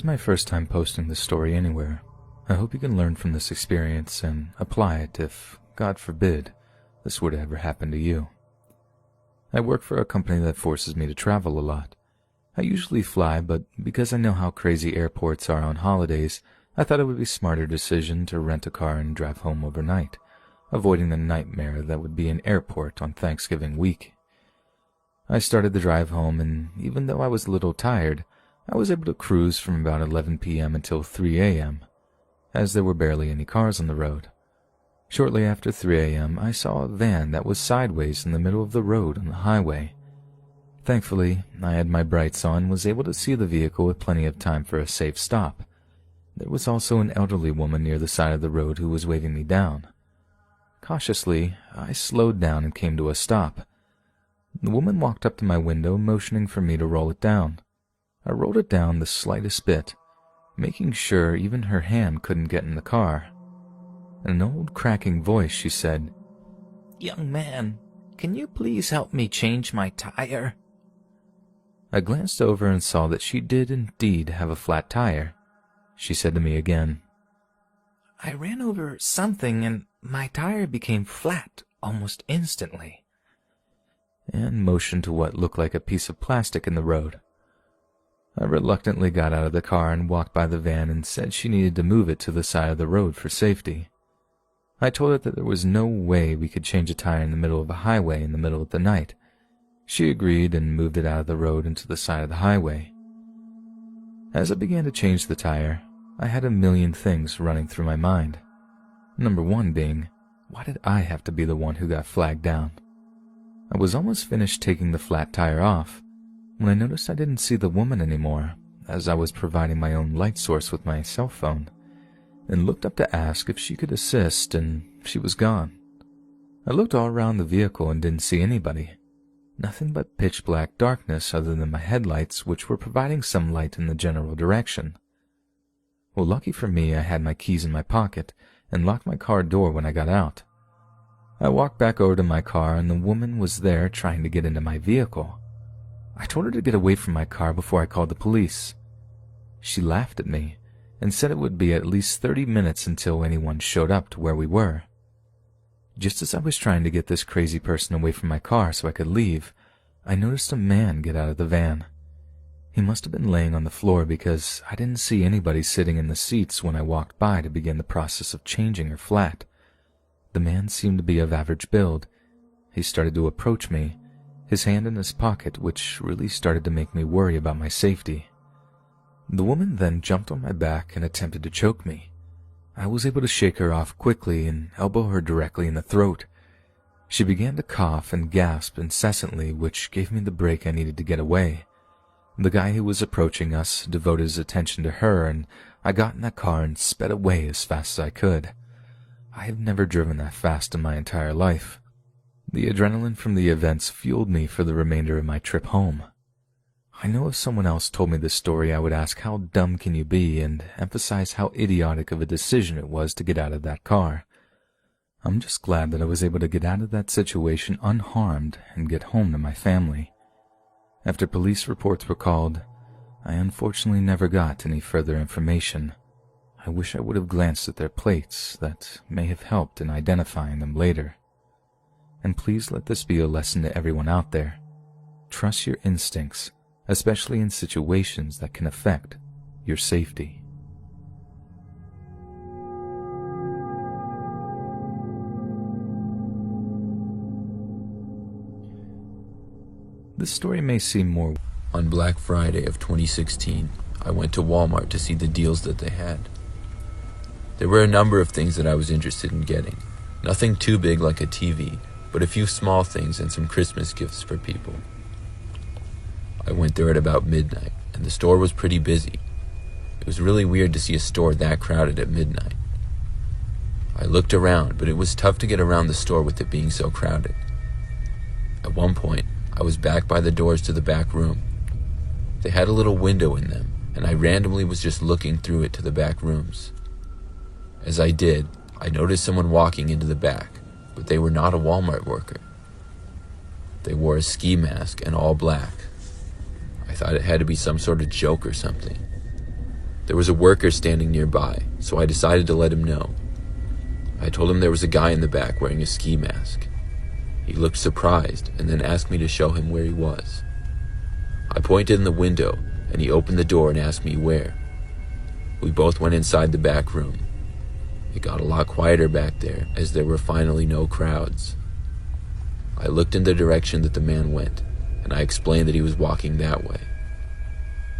This is my first time posting this story anywhere. I hope you can learn from this experience and apply it if, God forbid, this were to ever happen to you. I work for a company that forces me to travel a lot. I usually fly, but because I know how crazy airports are on holidays, I thought it would be a smarter decision to rent a car and drive home overnight, avoiding the nightmare that would be an airport on Thanksgiving week. I started the drive home, and even though I was a little tired, I was able to cruise from about 11 p.m. until 3 a.m., as there were barely any cars on the road. Shortly after 3 a.m., I saw a van that was sideways in the middle of the road on the highway. Thankfully, I had my brights on and was able to see the vehicle with plenty of time for a safe stop. There was also an elderly woman near the side of the road who was waving me down. Cautiously, I slowed down and came to a stop. The woman walked up to my window, motioning for me to roll it down. I rolled it down the slightest bit, making sure even her hand couldn't get in the car. In an old cracking voice, she said, "Young man, can you please help me change my tire?" I glanced over and saw that she did indeed have a flat tire. She said to me again, "I ran over something and my tire became flat almost instantly," and motioned to what looked like a piece of plastic in the road. I reluctantly got out of the car and walked by the van and said she needed to move it to the side of the road for safety. I told her that there was no way we could change a tire in the middle of a highway in the middle of the night. She agreed and moved it out of the road into the side of the highway. As I began to change the tire, I had a million things running through my mind. Number one being, why did I have to be the one who got flagged down? I was almost finished taking the flat tire off when I noticed I didn't see the woman anymore, as I was providing my own light source with my cell phone, and looked up to ask if she could assist, and she was gone. I looked all around the vehicle and didn't see anybody. Nothing but pitch black darkness other than my headlights, which were providing some light in the general direction. Well, lucky for me, I had my keys in my pocket and locked my car door when I got out. I walked back over to my car, and the woman was there trying to get into my vehicle. I told her to get away from my car before I called the police. She laughed at me and said it would be at least 30 minutes until anyone showed up to where we were. Just as I was trying to get this crazy person away from my car so I could leave, I noticed a man get out of the van. He must have been laying on the floor because I didn't see anybody sitting in the seats when I walked by to begin the process of changing her flat. The man seemed to be of average build. He started to approach me, his hand in his pocket, which really started to make me worry about my safety. The woman then jumped on my back and attempted to choke me. I was able to shake her off quickly and elbow her directly in the throat. She began to cough and gasp incessantly, which gave me the break I needed to get away. The guy who was approaching us devoted his attention to her, and I got in that car and sped away as fast as I could. I have never driven that fast in my entire life. The adrenaline from the events fueled me for the remainder of my trip home. I know if someone else told me this story, I would ask how dumb can you be and emphasize how idiotic of a decision it was to get out of that car. I'm just glad that I was able to get out of that situation unharmed and get home to my family. After police reports were called, I unfortunately never got any further information. I wish I would have glanced at their plates. That may have helped in identifying them later. And please let this be a lesson to everyone out there. Trust your instincts, especially in situations that can affect your safety. This story may seem more... On Black Friday of 2016, I went to Walmart to see the deals that they had. There were a number of things that I was interested in getting. Nothing too big like a TV, but a few small things and some Christmas gifts for people. I went there at about midnight, and the store was pretty busy. It was really weird to see a store that crowded at midnight. I looked around, but it was tough to get around the store with it being so crowded. At one point, I was back by the doors to the back room. They had a little window in them, and I randomly was just looking through it to the back rooms. As I did, I noticed someone walking into the back, but they were not a Walmart worker. They wore a ski mask and all black. I thought it had to be some sort of joke or something. There was a worker standing nearby, so I decided to let him know. I told him there was a guy in the back wearing a ski mask. He looked surprised and then asked me to show him where he was. I pointed in the window and he opened the door and asked me where. We both went inside the back room. It got a lot quieter back there as there were finally no crowds. I looked in the direction that the man went, and I explained that he was walking that way.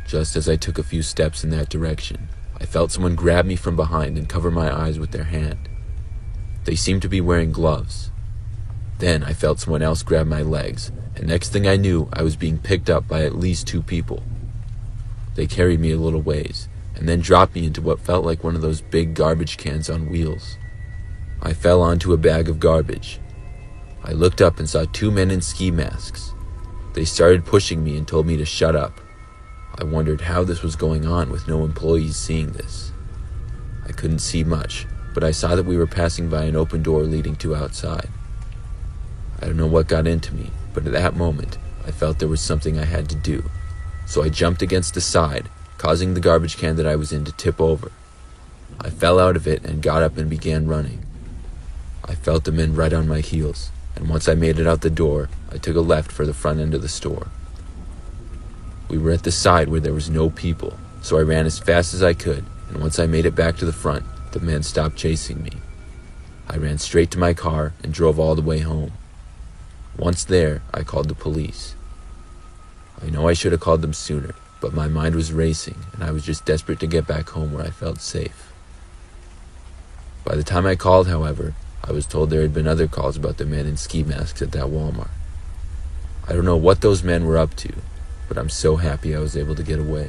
Just as I took a few steps in that direction, I felt someone grab me from behind and cover my eyes with their hand. They seemed to be wearing gloves. Then I felt someone else grab my legs, and next thing I knew, I was being picked up by at least 2 people. They carried me a little ways, and then dropped me into what felt like one of those big garbage cans on wheels. I fell onto a bag of garbage. I looked up and saw 2 men in ski masks. They started pushing me and told me to shut up. I wondered how this was going on with no employees seeing this. I couldn't see much, but I saw that we were passing by an open door leading to outside. I don't know what got into me, but at that moment, I felt there was something I had to do. So I jumped against the side, causing the garbage can that I was in to tip over. I fell out of it and got up and began running. I felt the men right on my heels, and once I made it out the door, I took a left for the front end of the store. We were at the side where there was no people, so I ran as fast as I could, and once I made it back to the front, the men stopped chasing me. I ran straight to my car and drove all the way home. Once there, I called the police. I know I should have called them sooner, but my mind was racing, and I was just desperate to get back home where I felt safe. By the time I called, however, I was told there had been other calls about the men in ski masks at that Walmart. I don't know what those men were up to, but I'm so happy I was able to get away.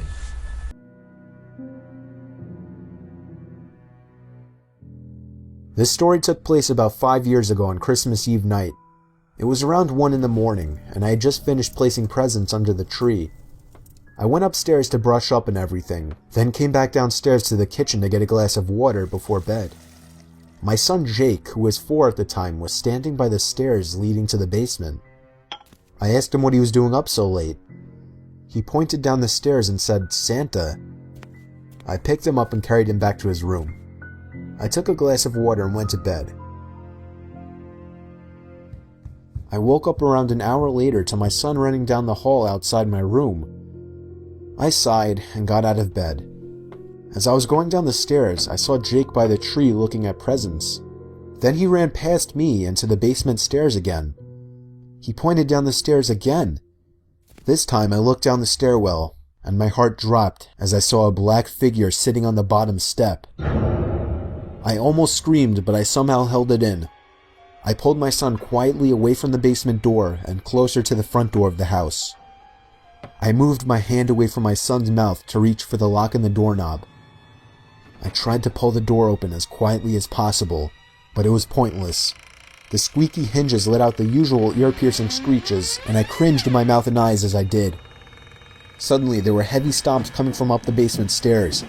This story took place about 5 years ago on Christmas Eve night. It was around 1 in the morning, and I had just finished placing presents under the tree. I went upstairs to brush up and everything, then came back downstairs to the kitchen to get a glass of water before bed. My son Jake, who was 4 at the time, was standing by the stairs leading to the basement. I asked him what he was doing up so late. He pointed down the stairs and said, "Santa." I picked him up and carried him back to his room. I took a glass of water and went to bed. I woke up around an hour later to my son running down the hall outside my room. I sighed and got out of bed. As I was going down the stairs, I saw Jake by the tree looking at presents. Then he ran past me into the basement stairs again. He pointed down the stairs again. This time I looked down the stairwell, and my heart dropped as I saw a black figure sitting on the bottom step. I almost screamed, but I somehow held it in. I pulled my son quietly away from the basement door and closer to the front door of the house. I moved my hand away from my son's mouth to reach for the lock in the doorknob. I tried to pull the door open as quietly as possible, but it was pointless. The squeaky hinges let out the usual ear-piercing screeches, and I cringed in my mouth and eyes as I did. Suddenly, there were heavy stomps coming from up the basement stairs.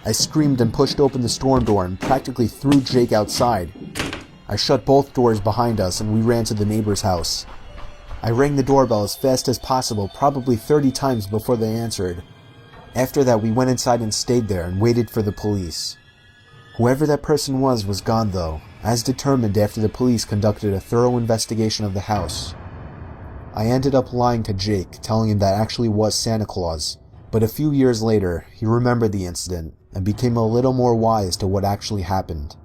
I screamed and pushed open the storm door and practically threw Jake outside. I shut both doors behind us and we ran to the neighbor's house. I rang the doorbell as fast as possible, probably 30 times before they answered. After that, we went inside and stayed there and waited for the police. Whoever that person was gone though, as determined after the police conducted a thorough investigation of the house. I ended up lying to Jake, telling him that actually was Santa Claus, but a few years later, he remembered the incident and became a little more wise to what actually happened.